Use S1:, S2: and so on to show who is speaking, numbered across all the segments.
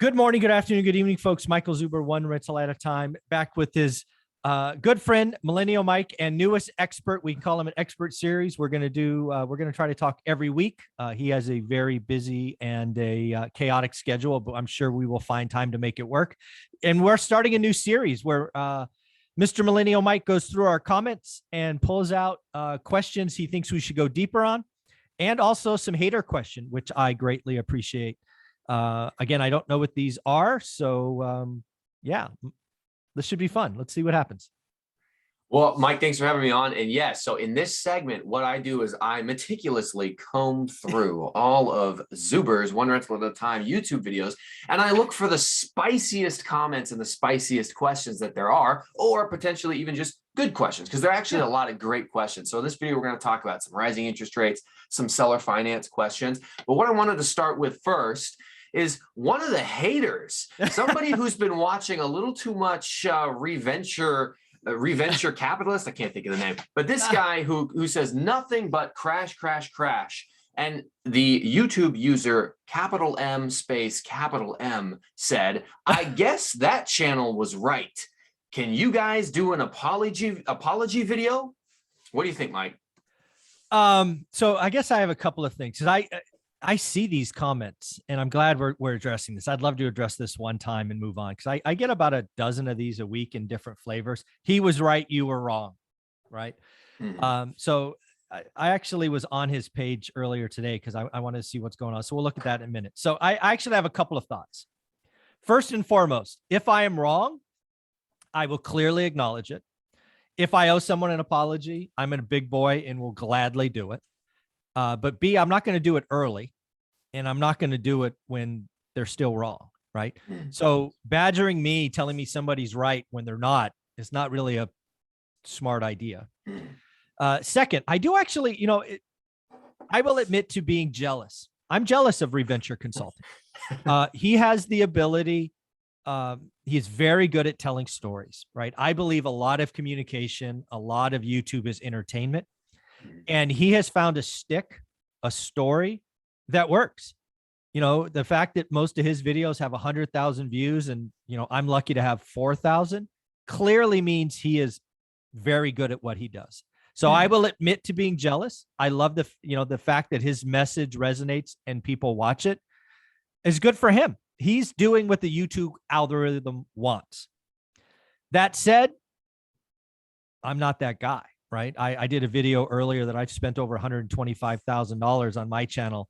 S1: Good morning, good afternoon, good evening, folks. Michael Zuber, one rental at a time, back with his good friend, Millennial Mike, and newest expert. We can call him an expert series. We're going to try to talk every week. He has a very busy and a chaotic schedule, but I'm sure we will find time to make it work. And we're starting a new series where Mr. Millennial Mike goes through our comments and pulls out questions he thinks we should go deeper on, and also some hater question, which I greatly appreciate. Again, I don't know what these are, so yeah, this should be fun. Let's see what happens.
S2: Well, Mike, thanks for having me on. And yes, so in this segment, what I do is I meticulously comb through all of Zuber's One Rental at a Time YouTube videos, and I look for the spiciest comments and the spiciest questions that there are, or potentially even just good questions, because there are actually a lot of great questions. So in this video, we're going to talk about some rising interest rates, some seller finance questions. But what I wanted to start with first is one of the haters, somebody who's been watching a little too much Reventure Capitalist. I can't think of the name, but this guy who says nothing but crash, crash, crash. And the YouTube user capital M space capital M said, I guess that channel was right. Can you guys do an apology video? What do you think, Mike?
S1: So I guess I have a couple of things. I see these comments, and I'm glad we're addressing this. I'd love to address this one time and move on, because I get about a dozen of these a week in different flavors. He was right, you were wrong, right? So I actually was on his page earlier today because I wanted to see what's going on. So we'll look at that in a minute. So I actually have a couple of thoughts. First and foremost, if I am wrong, I will clearly acknowledge it. If I owe someone an apology, I'm a big boy and will gladly do it. But B, I'm not going to do it early, and I'm not going to do it when they're still wrong, right? So badgering me, telling me somebody's right when they're not, is not really a smart idea. Second, I do actually, I will admit to being jealous. I'm jealous of Reventure Consulting. He has the ability. He's very good at telling stories, right? I believe a lot of communication, a lot of YouTube is entertainment. And he has found a story that works. The fact that most of his videos have 100,000 views and, I'm lucky to have 4,000 clearly means he is very good at what he does. So I will admit to being jealous. I love the fact that his message resonates and people watch it is good for him. He's doing what the YouTube algorithm wants. That said, I'm not that guy. Right. I did a video earlier that I spent over $125,000 on my channel,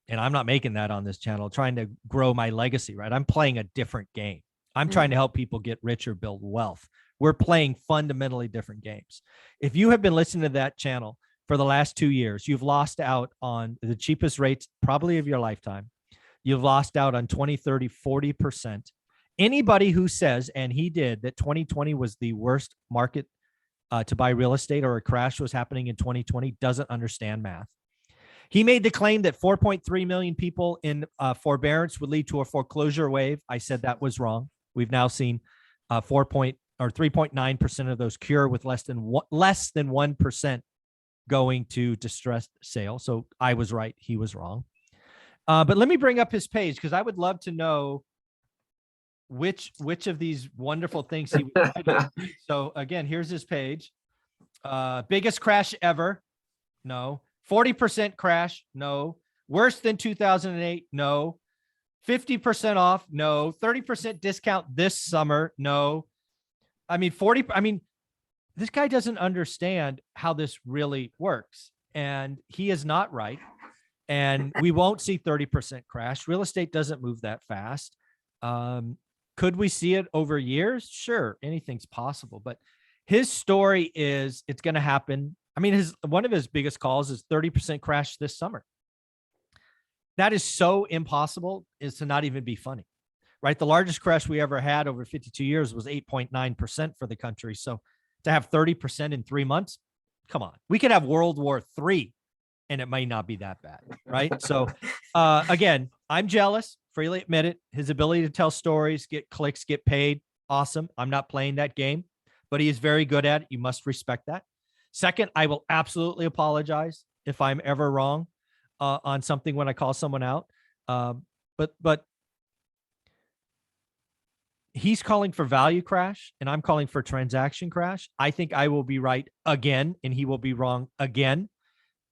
S1: and I'm not making that on this channel, trying to grow my legacy. Right. I'm playing a different game. I'm trying to help people get rich or build wealth. We're playing fundamentally different games. If you have been listening to that channel for the last 2 years, you've lost out on the cheapest rates probably of your lifetime. You've lost out on 20, 30, 40%. Anybody who says, and he did, that 2020 was the worst market to buy real estate, or a crash was happening in 2020, doesn't understand math. He made the claim that 4.3 million people in forbearance would lead to a foreclosure wave. I said that was wrong. We've now seen 3.9% of those cure, with less than 1% going to distressed sale. So I was right. He was wrong. But let me bring up his page, because I would love to know which of these wonderful things he would do. So again, here's his page. Biggest crash ever? No. 40% crash? No. Worse than 2008? No. 50% off? No. 30% discount this summer? No. This guy doesn't understand how this really works, and he is not right. And we won't see 30% crash. Real estate doesn't move that fast. Could we see it over years? Sure, anything's possible. But his story is it's going to happen. One of his biggest calls is 30% crash this summer. That is so impossible as to not even be funny, right? The largest crash we ever had over 52 years was 8.9% for the country. So to have 30% in 3 months, come on. We could have World War III, and it might not be that bad, right? So again, I'm jealous. Freely admit it. His ability to tell stories, get clicks, get paid, awesome. I'm not playing that game, but he is very good at it. You must respect that. Second, I will absolutely apologize if I'm ever wrong on something when I call someone out. But he's calling for value crash and I'm calling for transaction crash. I think I will be right again and he will be wrong again.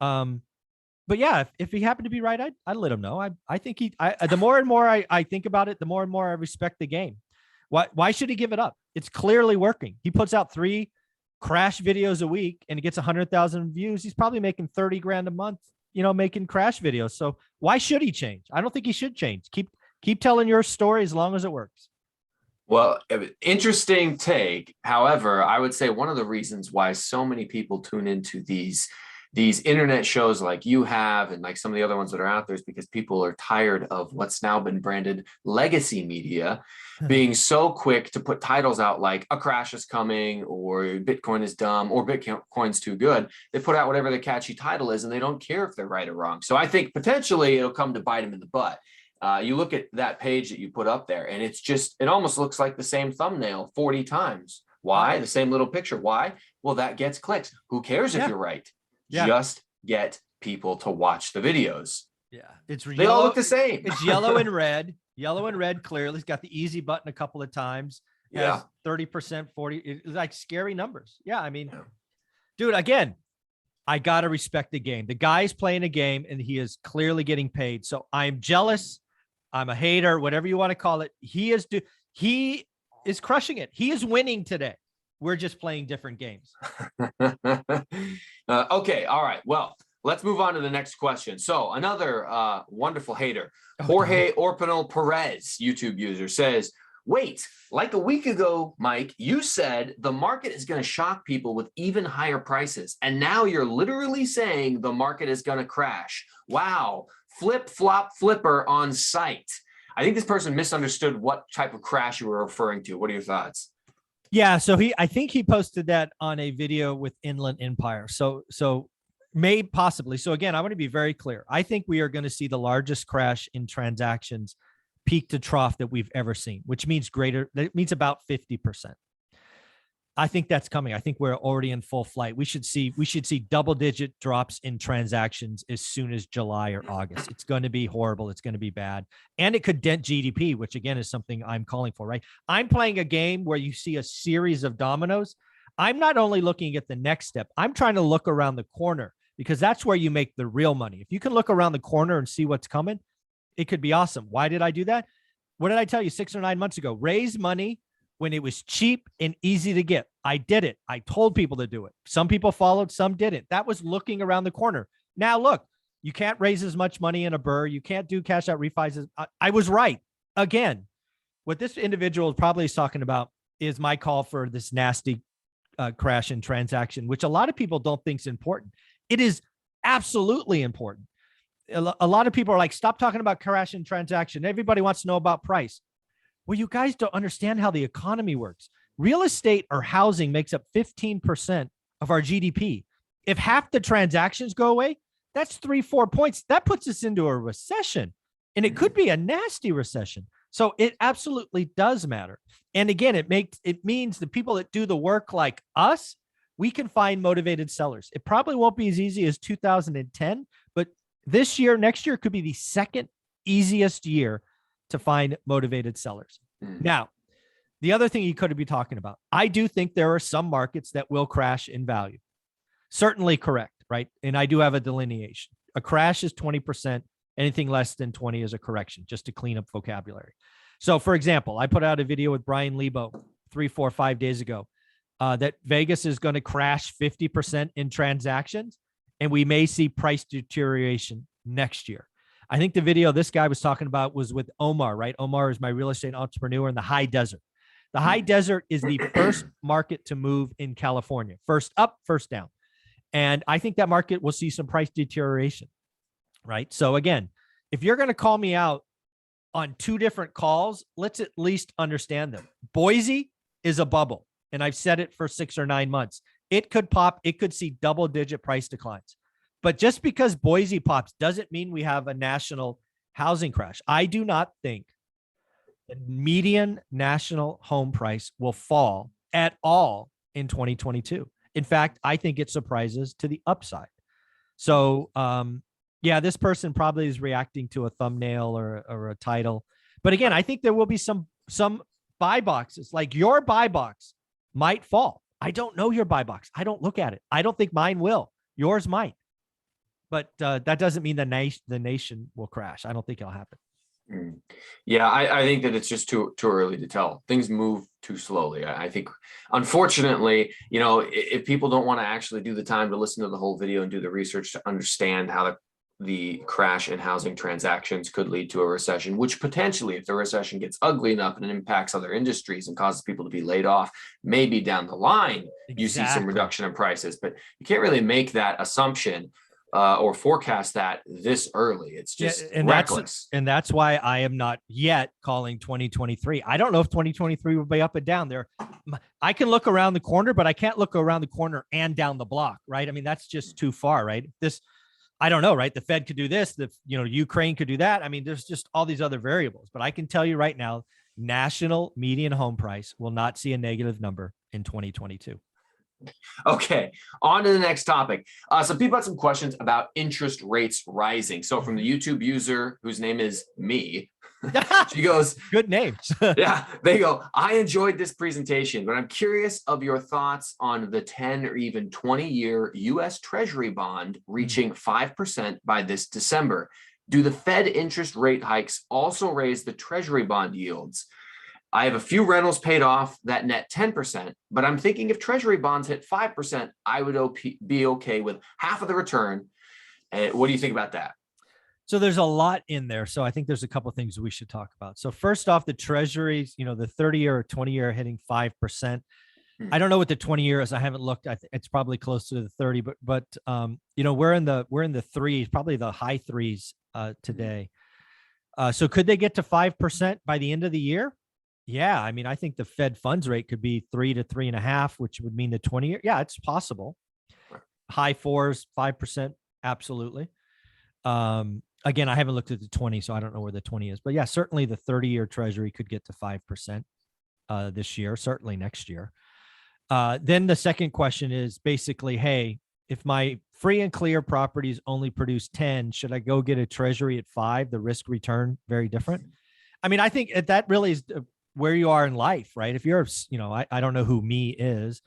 S1: But yeah, if he happened to be right, I'd let him know. I think the more and more I think about it, the more and more I respect the game. Why should he give it up? It's clearly working. He puts out 3 crash videos a week and he gets 100,000 views. He's probably making 30 grand a month, making crash videos. So why should he change? I don't think he should change. Keep telling your story as long as it works.
S2: Well, interesting take. However, I would say one of the reasons why so many people tune into these internet shows like you have and like some of the other ones that are out there is because people are tired of what's now been branded legacy media being so quick to put titles out like a crash is coming or Bitcoin is dumb or Bitcoin's too good. They put out whatever the catchy title is and they don't care if they're right or wrong. So I think potentially it'll come to bite them in the butt. You look at that page that you put up there and it almost looks like the same thumbnail 40 times. Why? The same little picture. Why? Well, that gets clicks. Who cares if you're right? Yeah. Just get people to watch the videos.
S1: Yeah.
S2: They all look the same.
S1: It's yellow and red. Yellow and red clearly. It's got the easy button a couple of times.
S2: Yeah.
S1: 30%, 40. It's like scary numbers. Yeah. I mean, dude, again, I got to respect the game. The guy's playing a game and he is clearly getting paid. So I'm jealous. I'm a hater, whatever you want to call it. He is crushing it. He is winning today. We're just playing different games.
S2: Okay. All right. Well, let's move on to the next question. So another wonderful hater, Jorge Orpinal Perez, YouTube user, says, wait, like a week ago, Mike, you said the market is going to shock people with even higher prices. And now you're literally saying the market is going to crash. Wow. Flip, flop, flipper on site. I think this person misunderstood what type of crash you were referring to. What are your thoughts?
S1: Yeah, so I think he posted that on a video with Inland Empire. So possibly. So again, I want to be very clear. I think we are going to see the largest crash in transactions peak to trough that we've ever seen, which means that means about 50%. I think that's coming. I think we're already in full flight. We should see double-digit drops in transactions as soon as July or August. It's going to be horrible. It's going to be bad. And it could dent GDP, which again is something I'm calling for, right? I'm playing a game where you see a series of dominoes. I'm not only looking at the next step, I'm trying to look around the corner because that's where you make the real money. If you can look around the corner and see what's coming, it could be awesome. Why did I do that? What did I tell you 6 or 9 months ago? Raise money when it was cheap and easy to get. I did it. I told people to do it. Some people followed, some didn't. That was looking around the corner. Now, look, you can't raise as much money in a burr. You can't do cash out refis. I was right. Again, what this individual probably is talking about is my call for this nasty crash in transaction, which a lot of people don't think is important. It is absolutely important. A lot of people are like, stop talking about crash in transaction. Everybody wants to know about price. Well, you guys don't understand how the economy works. Real estate or housing makes up 15% of our GDP. If half the transactions go away, that's 3-4 points. That puts us into a recession, and it could be a nasty recession. So it absolutely does matter. And again, it means the people that do the work like us, we can find motivated sellers. It probably won't be as easy as 2010, but this year, next year could be the second easiest year to find motivated sellers. Now, the other thing you could be talking about, I do think there are some markets that will crash in value. Certainly correct, right? And I do have a delineation. A crash is 20%. Anything less than 20 is a correction, just to clean up vocabulary. So for example, I put out a video with Brian Lebo 3, 4, 5 days ago that Vegas is going to crash 50% in transactions, and we may see price deterioration next year. I think the video this guy was talking about was with Omar, right? Omar is my real estate entrepreneur in the high desert. The high desert is the first market to move in California. First up, first down. And I think that market will see some price deterioration, right? So again, if you're going to call me out on 2 different calls, let's at least understand them. Boise is a bubble, and I've said it for 6 or 9 months. It could pop. It could see double-digit price declines. But just because Boise pops doesn't mean we have a national housing crash. I do not think the median national home price will fall at all in 2022. In fact, I think it surprises to the upside. So, yeah, this person probably is reacting to a thumbnail or a title. But again, I think there will be some buy boxes, like your buy box might fall. I don't know your buy box. I don't look at it. I don't think mine will. Yours might. But that doesn't mean the nation will crash. I don't think it'll happen.
S2: Yeah, I think that it's just too early to tell. Things move too slowly. I think, unfortunately, if people don't want to actually do the time to listen to the whole video and do the research to understand how the crash in housing transactions could lead to a recession, which potentially, if the recession gets ugly enough and it impacts other industries and causes people to be laid off, maybe down the line, you see some reduction in prices. But you can't really make that assumption or forecast that this early. It's just reckless.
S1: That's why I am not yet calling 2023. I don't know if 2023 will be up and down there. I can look around the corner, but I can't look around the corner and down the block, right? I mean, that's just too far, right? I don't know, right? The Fed could do this, Ukraine could do that. I mean, there's just all these other variables, but I can tell you right now, national median home price will not see a negative number in 2022.
S2: Okay, on to the next topic. Some people had some questions about interest rates rising. So from the YouTube user whose name is me, she goes,
S1: good names.
S2: Yeah, they go, I enjoyed this presentation, but I'm curious of your thoughts on the 10 or even 20-year US Treasury bond reaching 5% by this December. Do the Fed interest rate hikes also raise the Treasury bond yields? I have a few rentals paid off that net 10%, but I'm thinking if Treasury bonds hit 5%, I would be okay with half of the return. What do you think about that?
S1: So there's a lot in there. So I think there's a couple of things we should talk about. So first off, the Treasuries, the 30-year or 20-year hitting 5%. I don't know what the 20-year is. I haven't looked. It's probably close to the 30, but we're in the threes, probably the high threes today. So could they get to 5% by the end of the year? Yeah, I mean, I think the Fed funds rate could be 3 to 3.5, which would mean the 20-year. Yeah, it's possible. High fours, 5%, absolutely. Again, I haven't looked at the 20, so I don't know where the 20 is. But yeah, certainly the 30-year Treasury could get to 5% this year, certainly next year. Then the second question is basically, hey, if my free and clear properties only produce 10, should I go get a Treasury at 5? The risk return, very different. I mean, I think that really is where you are in life, right? If you're, I don't know who me is,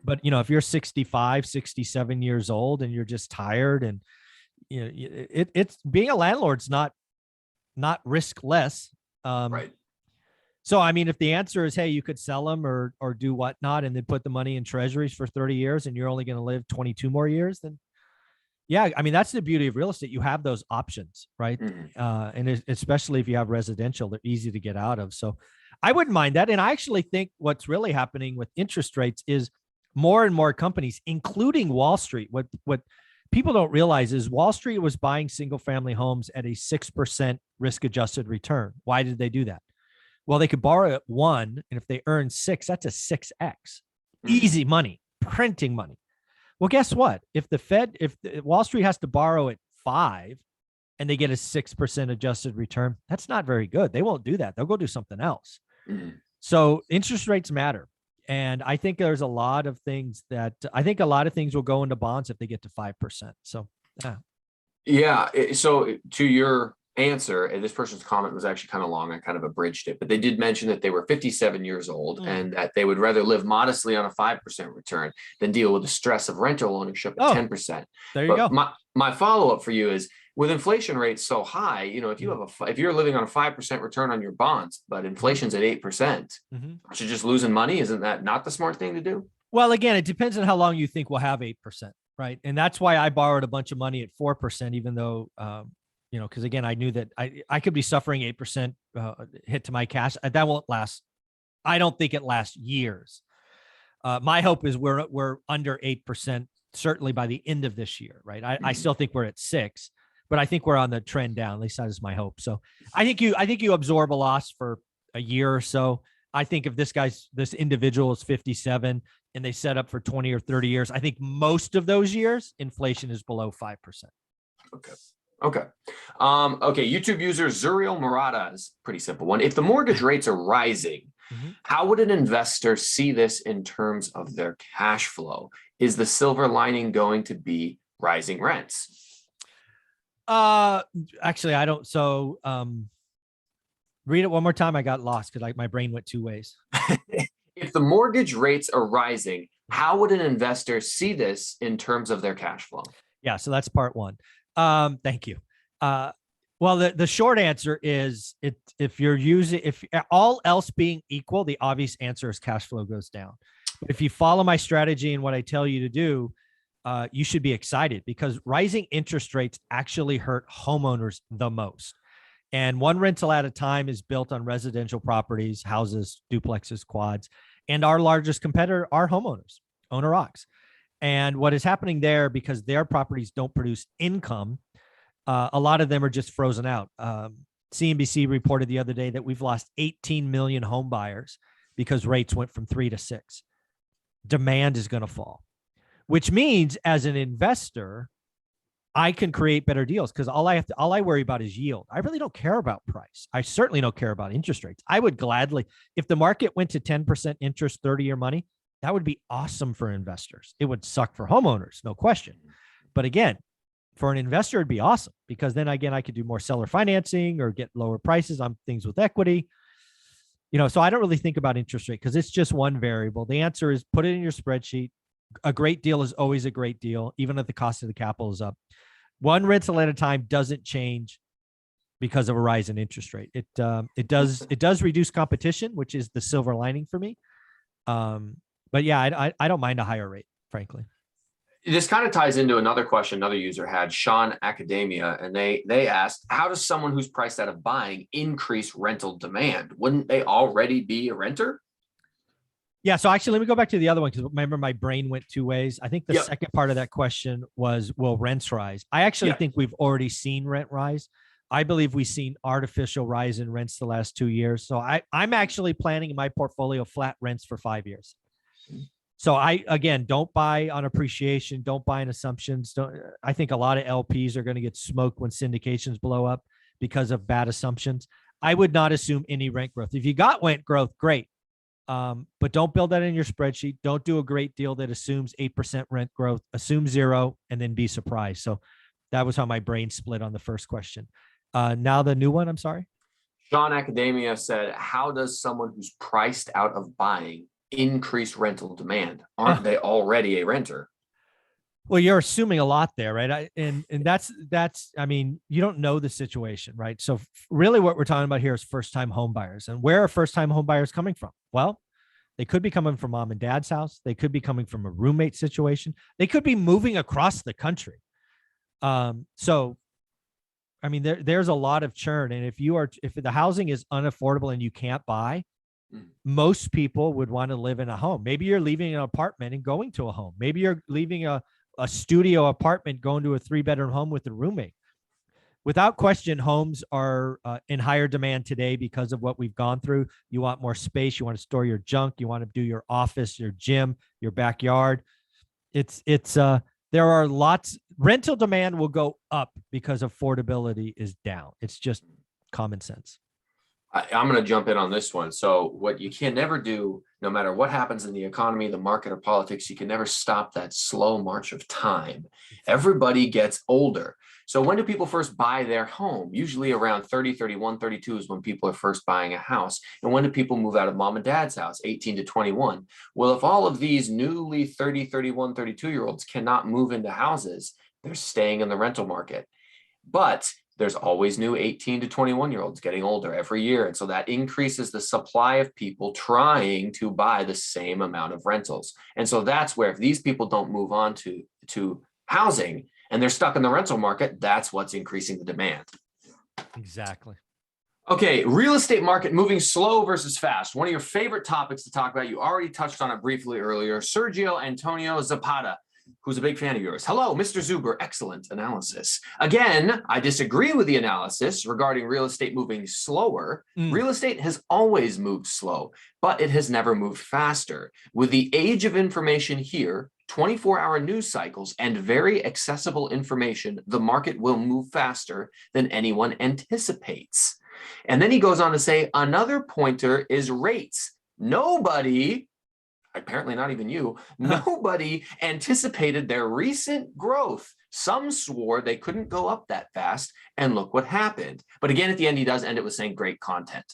S1: but if you're 65, 67 years old and you're just tired and, it's being a landlord's not riskless.
S2: Right.
S1: So, I mean, if the answer is, hey, you could sell them or do whatnot and then put the money in treasuries for 30 years and you're only going to live 22 more years, then yeah, I mean, that's the beauty of real estate. You have those options, right? And especially if you have residential, they're easy to get out of. So I wouldn't mind that. And I actually think what's really happening with interest rates is more and more companies, including Wall Street. What people don't realize is Wall Street was buying single family homes at a 6% risk adjusted return. Why did they do that? Well, they could borrow at 1, and if they earn 6, that's a 6x. Easy money, printing money. Well, guess what? If Wall Street has to borrow at 5 and they get a 6% adjusted return, that's not very good. They won't do that. They'll go do something else. So interest rates matter. And I think there's a lot of things will go into bonds if they get to 5%. So, yeah.
S2: Yeah. So to your answer, and this person's comment was actually kind of long, I kind of abridged it, but they did mention that they were 57 years old and that they would rather live modestly on a 5% return than deal with the stress of rental ownership at 10%.
S1: There you go.
S2: My follow-up for you is, with inflation rates so high, if you're living on a 5% return on your bonds, but inflation's at 8%, aren't you just losing money? Isn't that not the smart thing to do?
S1: Well, again, it depends on how long you think we'll have 8%, right? And that's why I borrowed a bunch of money at 4%, even though, because again, I knew that I could be suffering 8% hit to my cash. That won't last. I don't think it lasts years. My hope is we're under 8%, certainly by the end of this year, right? I still think we're at 6%. But I think we're on the trend down. At least that is my hope. So I think you absorb a loss for a year or so. I think if this individual is 57 and they set up for 20 or 30 years, I think most of those years inflation is below 5%.
S2: Okay. YouTube user Zuriel Murata is pretty simple one. If the mortgage rates are rising, how would an investor see this in terms of their cash flow? Is the silver lining going to be rising rents?
S1: Actually, I don't. So, Read it one more time. I got lost because my brain went two ways.
S2: If the mortgage rates are rising, how would an investor see this in terms of their cash flow?
S1: Yeah, so that's part one. Thank you. Well, the short answer is if all else being equal, the obvious answer is cash flow goes down. But if you follow my strategy and what I tell you to do, you should be excited because rising interest rates actually hurt homeowners the most. And one rental at a time is built on residential properties, houses, duplexes, quads. And our largest competitor are homeowners, owner occs. And what is happening there, because their properties don't produce income, a lot of them are just frozen out. CNBC reported the other day that we've lost 18 million home buyers because rates went from 3 to 6. Demand is going to fall, which means as an investor, I can create better deals because all I worry about is yield. I really don't care about price. I certainly don't care about interest rates. I would gladly, if the market went to 10% interest, 30-year money, that would be awesome for investors. It would suck for homeowners, no question. But again, for an investor, it'd be awesome because then again, I could do more seller financing or get lower prices on things with equity. So I don't really think about interest rate because it's just one variable. The answer is put it in your spreadsheet. A great deal is always a great deal, even if the cost of the capital is up. One rental at a time doesn't change because of a rise in interest rate. It does reduce competition, which is the silver lining for me. But yeah, I don't mind a higher rate, frankly.
S2: This kind of ties into another question another user had, Sean Academia, and they asked, how does someone who's priced out of buying increase rental demand? Wouldn't they already be a renter?
S1: Yeah. So actually, let me go back to the other one because remember my brain went two ways. I think the second part of that question was, will rents rise? I actually think we've already seen rent rise. I believe we've seen artificial rise in rents the last 2 years. So I'm actually planning in my portfolio flat rents for 5 years. So again, don't buy on appreciation. Don't buy on assumptions. I think a lot of LPs are going to get smoked when syndications blow up because of bad assumptions. I would not assume any rent growth. If you got rent growth, great. But don't build that in your spreadsheet. Don't do a great deal that assumes 8% rent growth. Assume 0 and then be surprised. So that was how my brain split on the first question. Now the new one, I'm sorry.
S2: Sean Academia said, how does someone who's priced out of buying increase rental demand? Aren't they already a renter?
S1: Well, you're assuming a lot there, right? And that's, I mean, you don't know the situation, right? So really what we're talking about here is first-time home buyers. And where are first-time home buyers coming from? Well, they could be coming from mom and dad's house. They could be coming from a roommate situation. They could be moving across the country. So, I mean, there's a lot of churn. And if the housing is unaffordable and you can't buy, most people would want to live in a home. Maybe you're leaving an apartment and going to a home. Maybe you're leaving a studio apartment, going to a 3-bedroom home with a roommate. Without question, homes are in higher demand today because of what we've gone through. You want more space. You want to store your junk. You want to do your office, your gym, your backyard. There are lots. Rental demand will go up because affordability is down. It's just common sense.
S2: I'm going to jump in on this one. So what you can never do, no matter what happens in the economy, the market, or politics, you can never stop that slow march of time. Everybody gets older. So when do people first buy their home? Usually around 30, 31, 32 is when people are first buying a house. And when do people move out of mom and dad's house? 18 to 21. Well, if all of these newly 30, 31, 32-year-olds cannot move into houses, they're staying in the rental market. But there's always new 18 to 21-year-olds getting older every year. And so that increases the supply of people trying to buy the same amount of rentals. And so that's where if these people don't move on to housing and they're stuck in the rental market, that's what's increasing the demand.
S1: Exactly.
S2: Okay, real estate market moving slow versus fast. One of your favorite topics to talk about. You already touched on it briefly earlier. Sergio Antonio Zapata, who's a big fan of yours. Hello, Mr. Zuber. Excellent analysis. Again, I disagree with the analysis regarding real estate moving slower. Real estate has always moved slow, but it has never moved faster. With the age of information here, 24-hour news cycles, and very accessible information, the market will move faster than anyone anticipates. And then he goes on to say, another pointer is rates. Nobody, apparently not even you, nobody anticipated their recent growth Some swore they couldn't go up that fast, and look what happened. But again, at the end, he does end it with saying great content.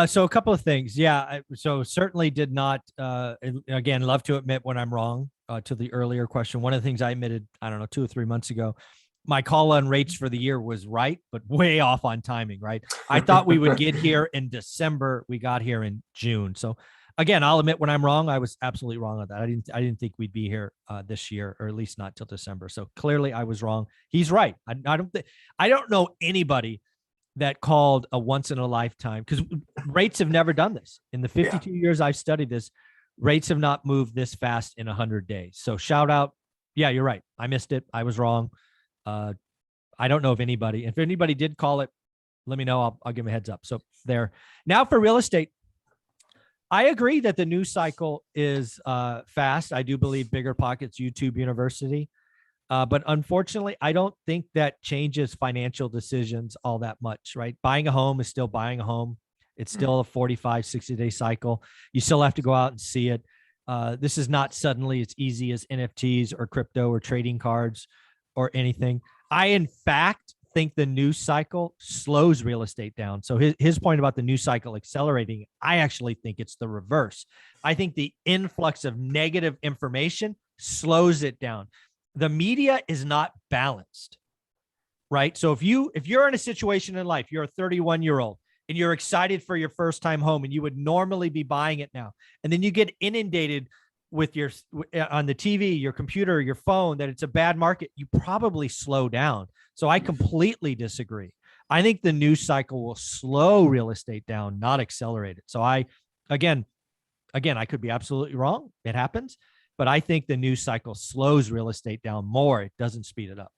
S1: So a couple of things. Yeah. So certainly did not, again, love to admit when I'm wrong, to the earlier question. One of the things I admitted, I don't know, 2 or 3 months ago, my call on rates for the year was right, but way off on timing, right? I thought we would get here in December. We got here in June. So again, I'll admit when I'm wrong, I was absolutely wrong on that. I didn't think we'd be here this year, or at least not till December. So clearly I was wrong. He's right. I don't know anybody that called a once in a lifetime, because rates have never done this. In the 52 years I've studied this, rates have not moved this fast in 100 days. So shout out. Yeah, you're right. I missed it. I was wrong. I don't know if anybody did call it, let me know. I'll give them a heads up. So there. Now for real estate, I agree that the news cycle is fast. I do believe Bigger Pockets, YouTube University. But unfortunately, I don't think that changes financial decisions all that much, right? Buying a home is still buying a home. It's still a 45, 60-day cycle. You still have to go out and see it. This is not suddenly as easy as NFTs or crypto or trading cards or anything. I, in fact, think the news cycle slows real estate down. So his point about the news cycle accelerating, I actually think it's the reverse. I think the influx of negative information slows it down. The media is not balanced, right? So if you're in a situation in life, you're a 31-year-old and you're excited for your first time home and you would normally be buying it now, and then you get inundated with on the TV, your computer, your phone, that it's a bad market, you probably slow down. So I completely disagree. I think the news cycle will slow real estate down, not accelerate it. So again, I could be absolutely wrong. It happens, but I think the news cycle slows real estate down more. It doesn't speed it up.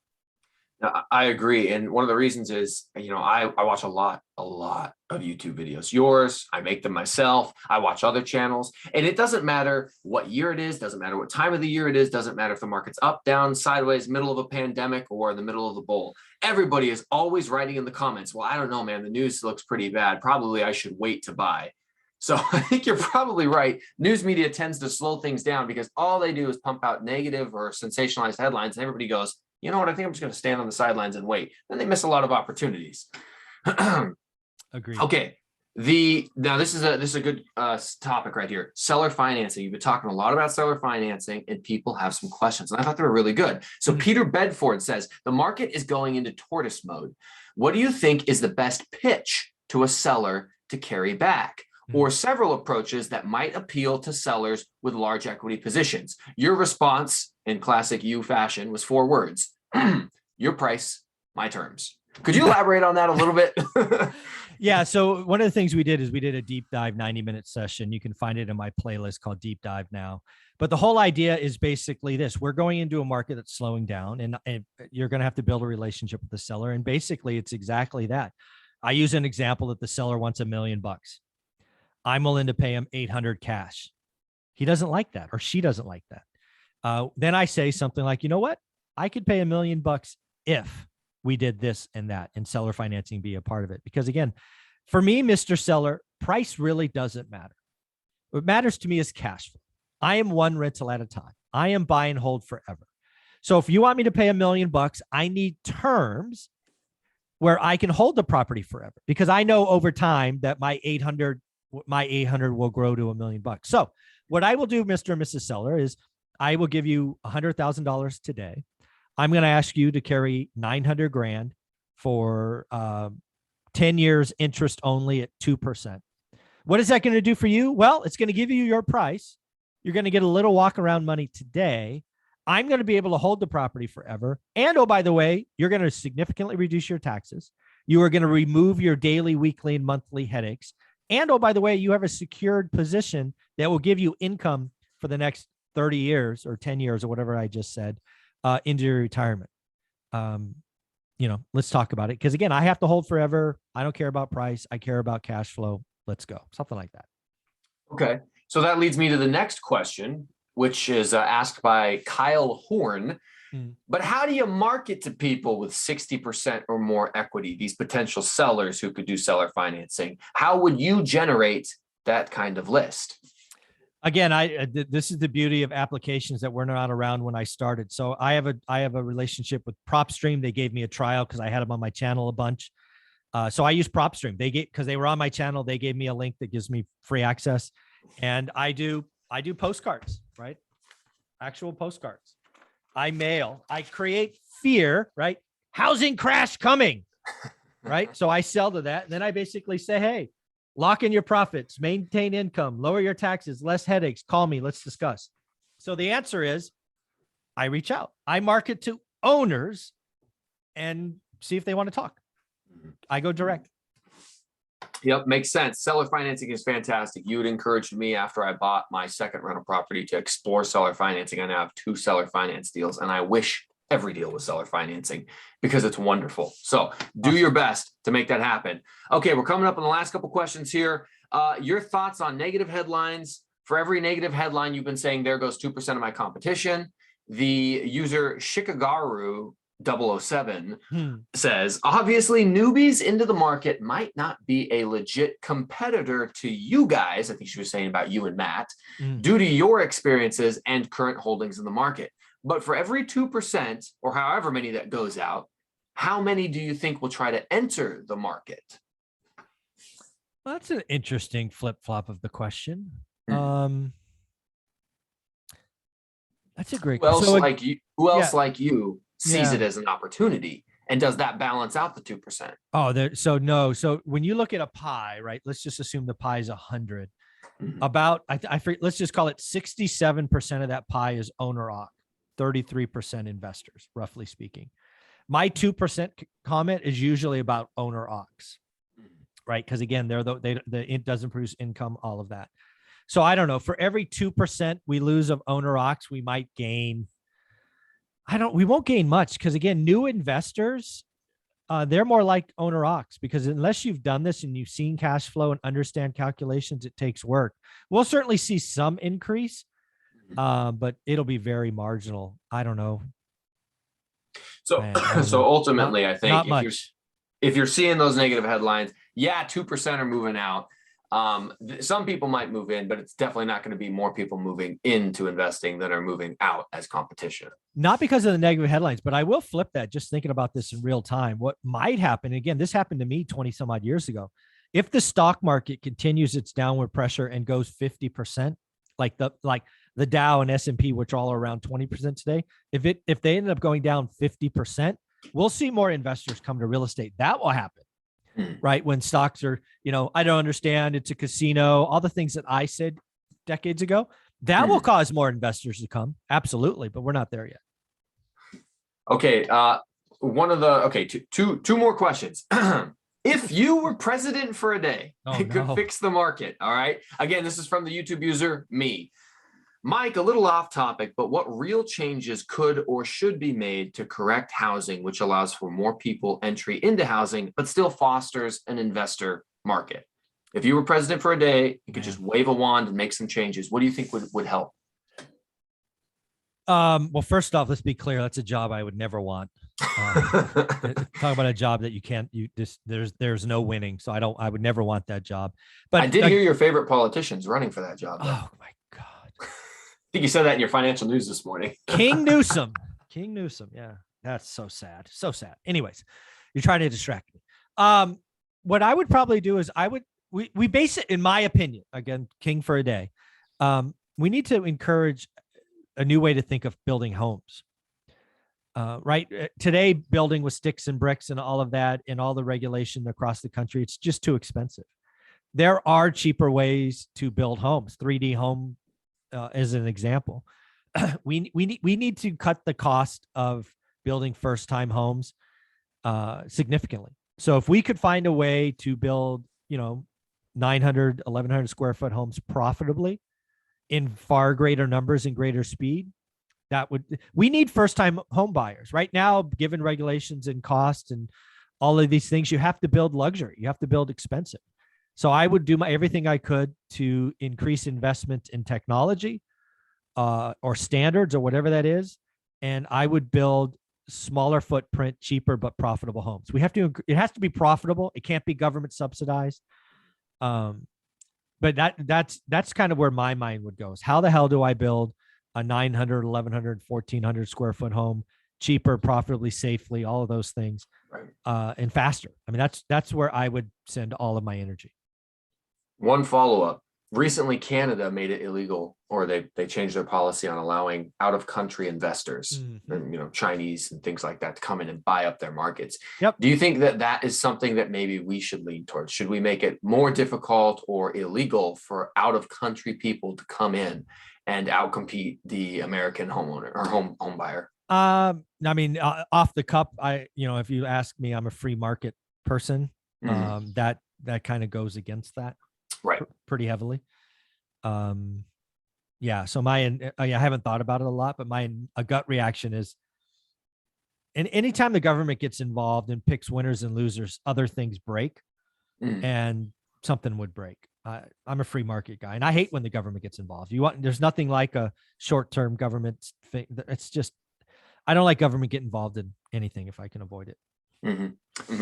S2: I agree. And one of the reasons is, I watch a lot of YouTube videos. Yours, I make them myself. I watch other channels, and it doesn't matter what year it is, doesn't matter what time of the year it is, doesn't matter if the market's up, down, sideways, middle of a pandemic, or in the middle of the bull. Everybody is always writing in the comments, well, I don't know, man, the news looks pretty bad. Probably I should wait to buy. So I think you're probably right. News media tends to slow things down because all they do is pump out negative or sensationalized headlines, and everybody goes, you know what, I think I'm just going to stand on the sidelines and wait. Then they miss a lot of opportunities.
S1: Agreed.
S2: Okay. Now this is a good topic right here. Seller financing. You've been talking a lot about seller financing, and people have some questions, and I thought they were really good. So Peter Bedford says, the market is going into tortoise mode. What do you think is the best pitch to a seller to carry back? Or several approaches that might appeal to sellers with large equity positions? Your response, in classic you fashion, was 4 words. Your price, my terms. Could you elaborate on that a little bit?
S1: Yeah. So one of the things we did is we did a deep dive 90-minute session. You can find it in my playlist called Deep Dive Now. But the whole idea is basically this. We're going into a market that's slowing down, and you're going to have to build a relationship with the seller. And basically, it's exactly that. I use an example that the seller wants $1 million. I'm willing to pay him 800 cash. He doesn't like that, or she doesn't like that. Then I say something like, you know what? I could pay $1 million if we did this and that, and seller financing be a part of it. Because again, for me, Mr. Seller, price really doesn't matter. What matters to me is cash flow. I am one rental at a time. I am buy and hold forever. So if you want me to pay $1 million, I need terms where I can hold the property forever, because I know over time that my 800 will grow to $1 million. So what I will do, Mr. and Mrs. Seller, is I will give you $100,000 today. I'm going to ask you to carry 900 grand for 10 years interest only at 2%. What is that going to do for you? Well, it's going to give you your price. You're going to get a little walk around money today. I'm going to be able to hold the property forever. And oh, by the way, you're going to significantly reduce your taxes. You are going to remove your daily, weekly, and monthly headaches. And oh, by the way, you have a secured position that will give you income for the next 30 years or 10 years or whatever I just said into your retirement. Let's talk about it. Because again, I have to hold forever. I don't care about price. I care about cash flow. Let's go. Something like that.
S2: Okay. So that leads me to the next question, which is asked by Kyle Horn. But how do you market to people with 60% or more equity, these potential sellers who could do seller financing? How would you generate that kind of list?
S1: Again, this is the beauty of applications that were not around when I started. So I have a relationship with PropStream. They gave me a trial because I had them on my channel a bunch. So I use PropStream. Because they were on my channel, they gave me a link that gives me free access, and I do postcards, right? Actual postcards. I mail. I create fear, right? Housing crash coming, right? So I sell to that. And then I basically say, hey, lock in your profits, maintain income, lower your taxes, less headaches. Call me. Let's discuss. So the answer is I reach out. I market to owners and see if they want to talk. I go direct.
S2: Yep, makes sense. Seller financing is fantastic. You had encouraged me after I bought my second rental property to explore seller financing. I now have 2 seller finance deals, and I wish every deal was seller financing because it's wonderful. So do your best to make that happen. Okay, we're coming up on the last couple questions here. Your thoughts on negative headlines. For every negative headline, you've been saying there goes 2% of my competition. The user Shikagaru 007 says, obviously newbies into the market might not be a legit competitor to you guys. I think she was saying about you and Matt, due to your experiences and current holdings in the market. But for every 2% or however many that goes out, how many do you think will try to enter the market?
S1: Well, that's an interesting flip-flop of the question. That's a great
S2: question. Who else
S1: yeah.
S2: like you sees it as an opportunity? And does that balance out the 2%?
S1: Oh, so when you look at a pie, right? Let's just assume the pie is 100. Let's just call it 67% of that pie is owner occ, 33% investors, roughly speaking. My 2% comment is usually about owner occs, right? Because again, it doesn't produce income, all of that. So I don't know. For every 2% we lose of owner occs, we might gain. We won't gain much because again, new investors, they're more like owner occs because unless you've done this and you've seen cash flow and understand calculations, it takes work. We'll certainly see some increase, but it'll be very marginal. I don't know.
S2: So, ultimately, I think if you're seeing those negative headlines, 2% are moving out. Some people might move in, but it's definitely not going to be more people moving into investing than are moving out as competition.
S1: Not because of the negative headlines, but I will flip that just thinking about this in real time. What might happen, again, this happened to me 20 some odd years ago. If the stock market continues its downward pressure and goes 50%, like the Dow and S&P, which are all around 20% today, if they ended up going down 50%, we'll see more investors come to real estate. That will happen. Right. When stocks are, I don't understand. It's a casino, all the things that I said decades ago, that will cause more investors to come. Absolutely. But we're not there yet.
S2: Okay. Two more questions. If you were president for a day, it could fix the market. All right. Again, this is from the YouTube user, me. Mike, a little off topic, but what real changes could or should be made to correct housing, which allows for more people entry into housing, but still fosters an investor market? If you were president for a day, you could just wave a wand and make some changes. What do you think would help?
S1: Well, first off, let's be clear. That's a job I would never want. Talk about a job that there's no winning. So I would never want that job. But
S2: I did hear your favorite politicians running for that job.
S1: Oh my God.
S2: I think you said that in your financial news this morning.
S1: King Newsom. Yeah, that's so sad. So sad. Anyways, you're trying to distract me. What I would probably do is we base it, in my opinion, again, king for a day. We need to encourage a new way to think of building homes. Right. Today, building with sticks and bricks and all of that and all the regulation across the country, it's just too expensive. There are cheaper ways to build homes. 3D home as an example. We need to cut the cost of building first-time homes significantly. So if we could find a way to build, 900, 1,100 square foot homes profitably in far greater numbers and greater speed, we need first-time home buyers. Right now, given regulations and costs and all of these things, you have to build luxury. You have to build expensive. So I would do everything I could to increase investment in technology or standards or whatever that is. And I would build smaller footprint, cheaper, but profitable homes. It has to be profitable. It can't be government subsidized. but that's kind of where my mind would go is how the hell do I build a 900, 1100, 1400 square foot home cheaper, profitably, safely, all of those things,
S2: Right.
S1: and faster. I mean, that's where I would send all of my energy.
S2: One follow-up. Recently, Canada made it illegal, or they changed their policy on allowing out-of-country investors, and, Chinese and things like that, to come in and buy up their markets.
S1: Yep.
S2: Do you think that that is something that maybe we should lean towards? Should we make it more difficult or illegal for out-of-country people to come in and outcompete the American homeowner or home buyer?
S1: I mean, off the cup, if you ask me, I'm a free market person. That kind of goes against that,
S2: right?
S1: Pretty heavily. Yeah. So I haven't thought about it a lot, but a gut reaction is, and anytime the government gets involved and picks winners and losers, other things break, and something would break. I'm a free market guy, and I hate when the government gets involved. There's nothing like a short-term government thing. It's just, I don't like government getting involved in anything if I can avoid it.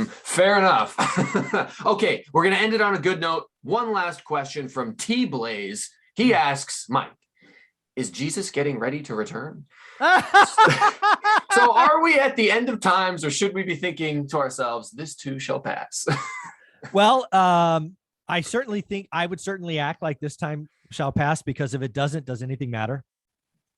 S2: Fair enough. Okay, we're going to end it on a good note. One last question from T Blaze. He asks, Mike, is Jesus getting ready to return? So are we at the end of times, or should we be thinking to ourselves, this too shall pass?
S1: Well, I certainly think I would certainly act like this time shall pass, because if it doesn't, does anything matter?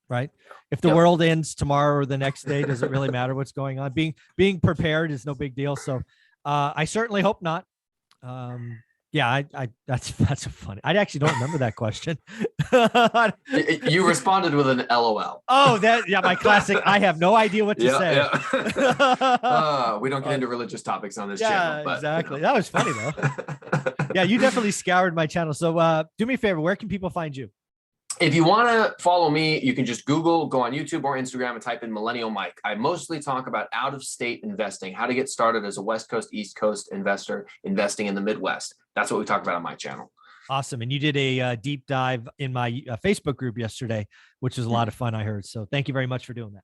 S1: Right? If the world ends tomorrow or the next day, does it really matter what's going on? Being prepared is no big deal. So I certainly hope not. Yeah, that's a funny. I actually don't remember that question.
S2: You responded with an LOL.
S1: Oh, my classic. I have no idea what to say.
S2: Yeah. We don't get into religious topics on this channel. But,
S1: exactly. That was funny though. Yeah, you definitely scoured my channel. So do me a favor. Where can people find you?
S2: If you want to follow me, you can just go on YouTube or Instagram and type in Millennial Mike. I mostly talk about out-of-state investing, how to get started as a West Coast, East Coast investor, investing in the Midwest. That's what we talk about on my channel.
S1: Awesome. And you did a deep dive in my Facebook group yesterday, which was a lot of fun, I heard. So thank you very much for doing that.